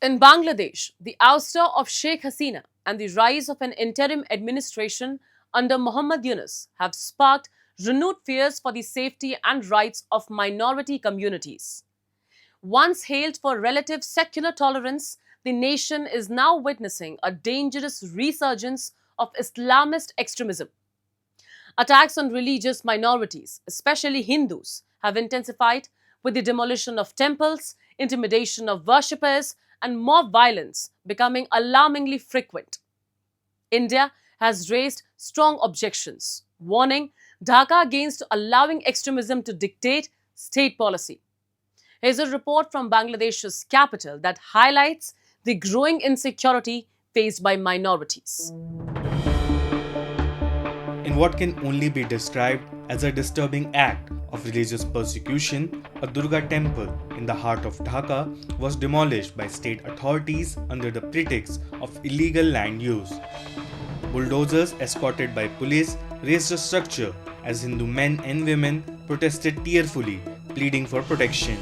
In Bangladesh, the ouster of Sheikh Hasina and the rise of an interim administration under Muhammad Yunus have sparked renewed fears for the safety and rights of minority communities. Once hailed for relative secular tolerance, the nation is now witnessing a dangerous resurgence of Islamist extremism. Attacks on religious minorities, especially Hindus, have intensified with the demolition of temples, intimidation of worshippers, and mob violence becoming alarmingly frequent. India has raised strong objections, warning Dhaka against allowing extremism to dictate state policy. Here's a report from Bangladesh's capital that highlights the growing insecurity faced by minorities. In what can only be described as a disturbing act of religious persecution, a Durga temple in the heart of Dhaka was demolished by state authorities under the pretext of illegal land use. Bulldozers escorted by police razed the structure as Hindu men and women protested tearfully, pleading for protection.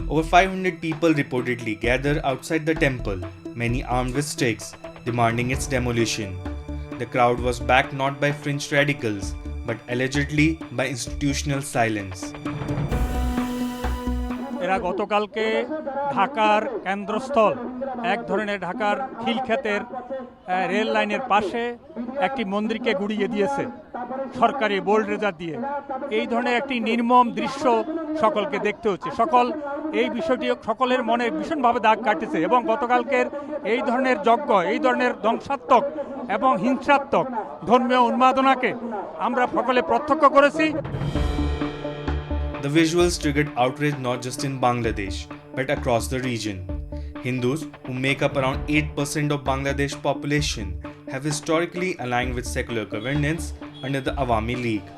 Over 500 people reportedly gathered outside the temple, many armed with sticks, demanding its demolition. The crowd was backed not by fringe radicals, but allegedly by institutional silence. এরা গতকালকে ঢাকার কেন্দ্রস্থল এক ধরনের ঢাকার খিলক্ষেতের rail লাইনের পাশে একটি মন্দিরকে গুড়িয়ে দিয়েছে সরকারি বোল্ড রেজার দিয়ে। এই ধরনের একটি নির্মম দৃশ্য সকলকে দেখতে হচ্ছে। এই বিষয়টি সকলের মনে ভীষণভাবে দাগ কাটতেছে এবং গতকালকের এই ধরনের যজ্ঞ, এই ধরনের ধ্বংসাত্মক এবং হিংসাত্মক ধর্মীয় উন্মাদনাকে আমরা সকলে প্রত্যক্ষ করেছি। The visuals triggered outrage not just in Bangladesh, but across the region. Hindus, who make up around 8% of Bangladesh population, have historically aligned with secular governance under the Awami League.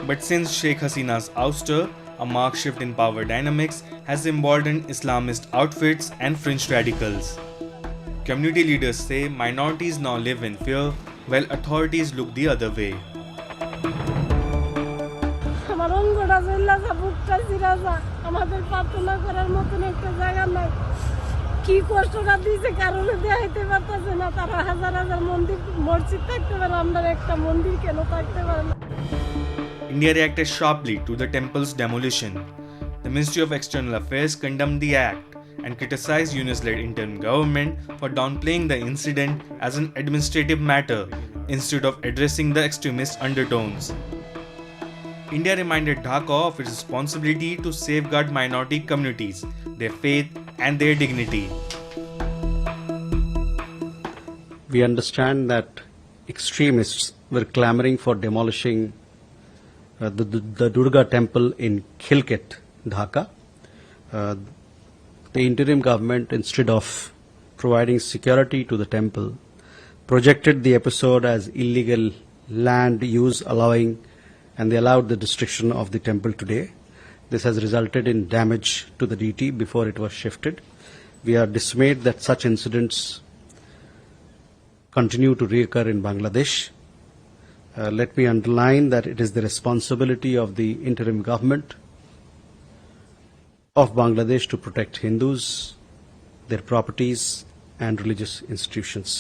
But since Sheikh Hasina's ouster, a marked shift in power dynamics has emboldened Islamist outfits and fringe radicals. Community leaders say minorities now live in fear, while authorities look the other way. India reacted sharply to the temple's demolition. The Ministry of External Affairs condemned the act and criticized Yunus-led interim government for downplaying the incident as an administrative matter instead of addressing the extremist undertones. India reminded Dhaka of its responsibility to safeguard minority communities, their faith and their dignity. We understand that extremists were clamoring for demolishing the Durga temple in Khilket, Dhaka. The interim government, instead of providing security to the temple, projected the episode as illegal land use and they allowed the destruction of the temple today. This has resulted in damage to the deity before it was shifted. We are dismayed that such incidents continue to reoccur in Bangladesh. Let me underline that it is the responsibility of the interim government of Bangladesh to protect Hindus, their properties and religious institutions.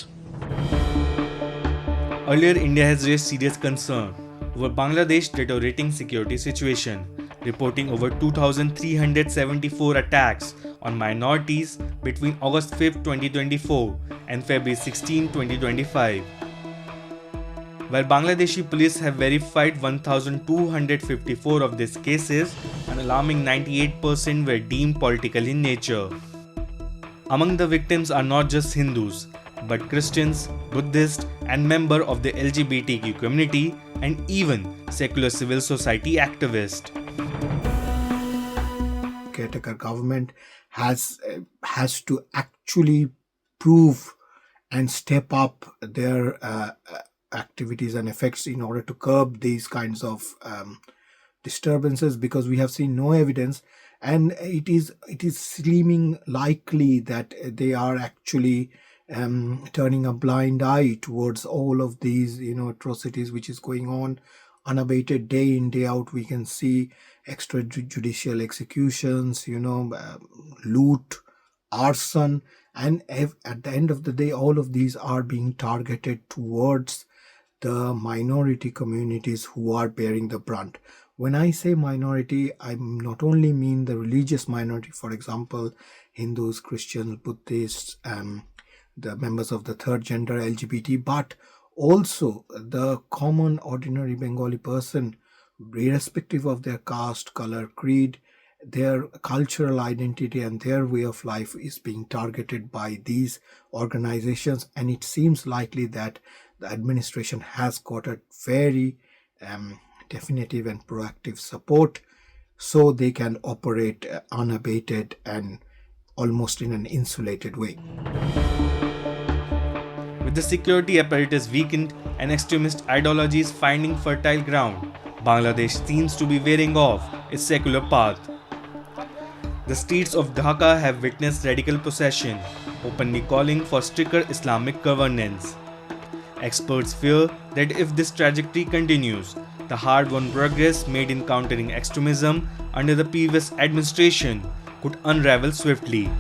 Earlier, India has raised serious concern over Bangladesh's deteriorating security situation, reporting over 2,374 attacks on minorities between August 5, 2024 and February 16, 2025. While Bangladeshi police have verified 1,254 of these cases, an alarming 98% were deemed political in nature. Among the victims are not just Hindus, but Christians, Buddhists, and members of the LGBTQ community, and even secular civil society activists. Caretaker government has to actually prove and step up their activities and effects in order to curb these kinds of disturbances, because we have seen no evidence, and it is seeming likely that they are actually turning a blind eye towards all of these atrocities which is going on unabated day in day out. We can see extrajudicial executions, loot, arson, and at the end of the day, all of these are being targeted towards the minority communities who are bearing the brunt. When I say minority, I not only mean the religious minority, for example, Hindus, Christians, Buddhists, the members of the third gender, LGBT, but also the common ordinary Bengali person, irrespective of their caste, color, creed, their cultural identity and their way of life is being targeted by these organizations. And it seems likely that the administration has got a very definitive and proactive support so they can operate unabated and almost in an insulated way. With the security apparatus weakened and extremist ideologies finding fertile ground, Bangladesh seems to be veering off its secular path. The streets of Dhaka have witnessed radical procession, openly calling for stricter Islamic governance. Experts fear that if this trajectory continues, the hard-won progress made in countering extremism under the previous administration could unravel swiftly.